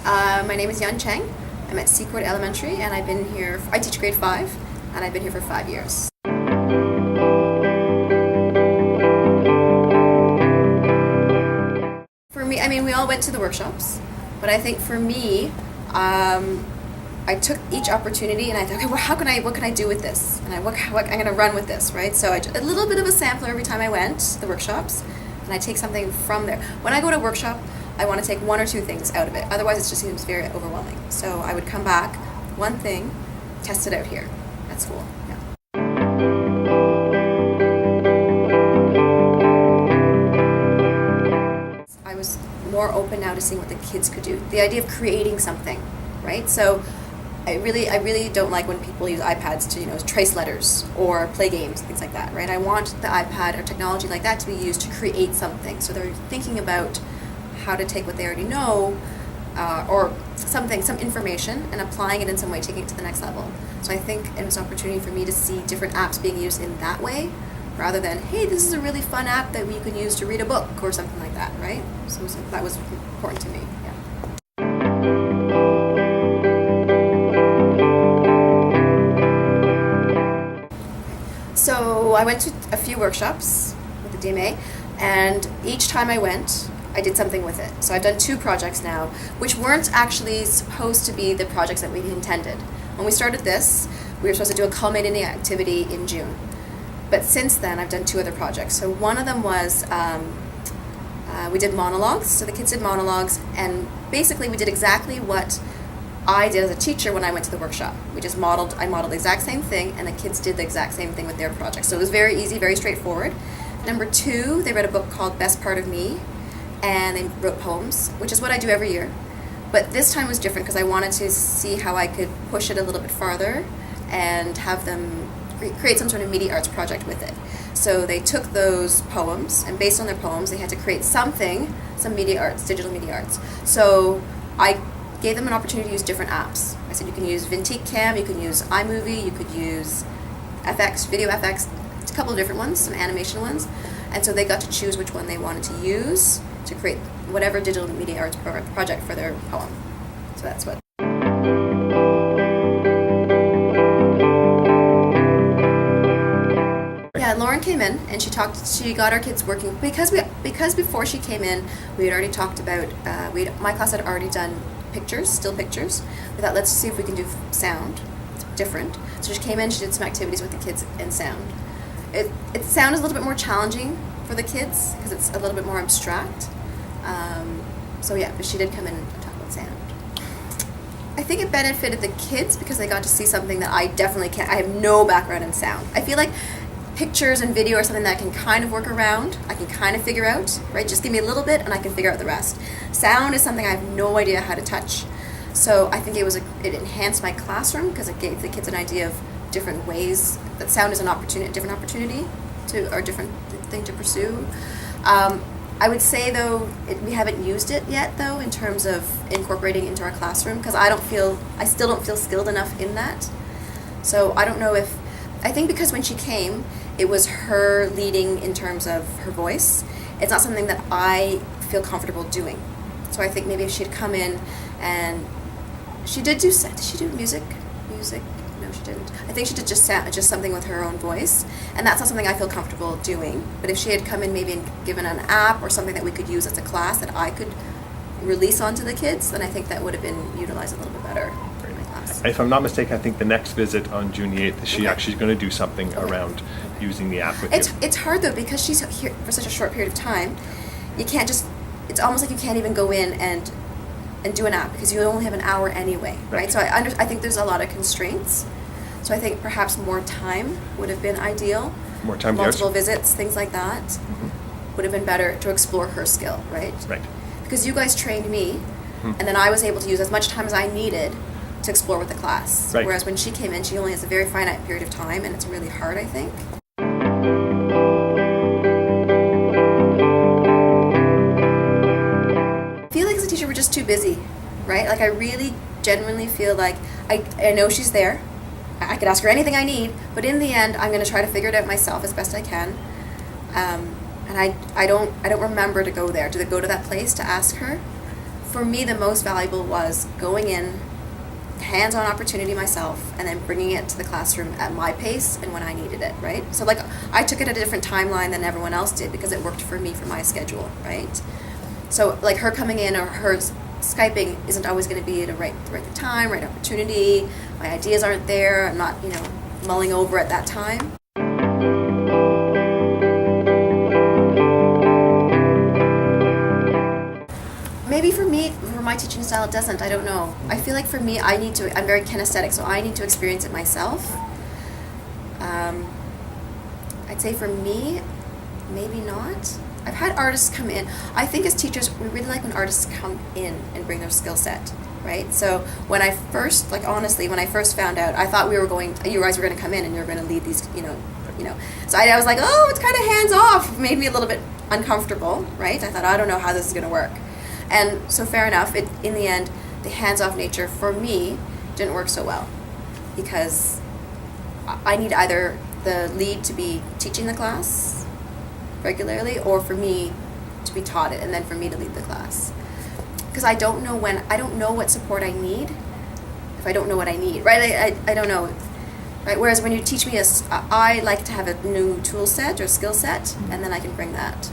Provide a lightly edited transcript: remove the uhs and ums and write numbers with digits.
My name is Yan Cheng. I'm at Seacourt Elementary, and I teach grade 5, and I've been here for 5 years. For me, we all went to the workshops, but I think for me, I took each opportunity and I thought, okay, well, what can I do with this? And I'm going to run with this, right? So a little bit of a sampler every time I went to the workshops, and I take something from there. When I go to a workshop, I want to take one or two things out of it. Otherwise, it just seems very overwhelming. So I would come back, one thing, test it out here at school. Yeah. I was more open now to seeing what the kids could do. The idea of creating something, right? So I really don't like when people use iPads to, trace letters or play games, things like that, right? I want the iPad or technology like that to be used to create something. So they're thinking about how to take what they already know or some information and applying it in some way, taking it to the next level. So I think it was an opportunity for me to see different apps being used in that way rather than, hey, this is a really fun app that we can use to read a book or something like that, right? So that was important to me, yeah. So I went to a few workshops with the DMA, and each time I went, I did something with it. So I've done 2 projects now, which weren't actually supposed to be the projects that we intended. When we started this, we were supposed to do a culminating activity in June. But since then, I've done 2 other projects. So one of them was we did monologues. So the kids did monologues, and basically we did exactly what I did as a teacher when I went to the workshop. I modeled the exact same thing, and the kids did the exact same thing with their project. So it was very easy, very straightforward. Number 2, they read a book called Best Part of Me, and they wrote poems, which is what I do every year. But this time was different because I wanted to see how I could push it a little bit farther and have them create some sort of media arts project with it. So they took those poems, and based on their poems, they had to create something, some media arts, digital media arts. So I gave them an opportunity to use different apps. I said you can use VintiCam, you can use iMovie, you could use FX, Video FX, a couple of different ones, some animation ones. And so they got to choose which one they wanted to use to create whatever digital media arts project for their poem. So that's what. Yeah, Lauren came in and she got our kids working because before she came in, we had already talked about my class had already done pictures, still pictures. We thought, let's see if we can do sound. It's different. So she came in, she did some activities with the kids in sound. Sound is a little bit more challenging for the kids because it's a little bit more abstract. But she did come in and talk about sound. I think it benefited the kids because they got to see something that I definitely can't. I have no background in sound. I feel like pictures and video are something that I can kind of work around. I can kind of figure out, right? Just give me a little bit and I can figure out the rest. Sound is something I have no idea how to touch. So I think it enhanced my classroom because it gave the kids an idea of different ways that sound is different opportunity or different thing to pursue. I would say though we haven't used it yet though in terms of incorporating into our classroom because I still don't feel skilled enough in that. So I don't know I think because when she came, it was her leading in terms of her voice. It's not something that I feel comfortable doing. So I think maybe if she'd come in and she did she do music? No, she didn't. I think she did just something with her own voice, and that's not something I feel comfortable doing. But if she had come in maybe and given an app or something that we could use as a class that I could release onto the kids, then I think that would have been utilized a little bit better in my class. If I'm not mistaken, I think the next visit on June 8th, she actually is going to do something around using the app with you. It's hard though because she's here for such a short period of time. You can't it's almost like you can't even go in and do an app because you only have an hour anyway, right? So I think there's a lot of constraints. So I think perhaps more time would have been ideal. More time, multiple visits, things like that, would have been better to explore her skill, right? Right. Because you guys trained me, and then I was able to use as much time as I needed to explore with the class. Right. Whereas when she came in, she only has a very finite period of time, and it's really hard, I think. I feel like as a teacher, we're just too busy, right? Like I really genuinely feel like I know she's there. I could ask her anything I need, but in the end, I'm going to try to figure it out myself as best I can. And I don't remember to go there, to go to that place to ask her for me, the most valuable was going in, hands-on opportunity myself, and then bringing it to the classroom at my pace and when I needed it, right? So like I took it at a different timeline than everyone else did because it worked for me for my schedule, right? So like her coming in or her Skyping isn't always going to be at the right time, right opportunity. My ideas aren't there. I'm not, mulling over at that time. Maybe for me, for my teaching style, it doesn't. I don't know. I feel like for me, I'm very kinesthetic, so I need to experience it myself. I'd say for me, maybe not. I've had artists come in. I think as teachers, we really like when artists come in and bring their skill set, right? So when I first, honestly, when I first found out, I thought you guys were going to come in and you were going to lead these, So I was like, oh, it's kind of hands off. Made me a little bit uncomfortable, right? I thought, I don't know how this is going to work. And so fair enough, in the end, the hands-off nature for me didn't work so well because I need either the lead to be teaching the class regularly or for me to be taught it and then for me to lead the class. Because I don't know what support I need if I don't know what I need, right? I don't know, right? Whereas when you teach me I like to have a new tool set or skill set and then I can bring that.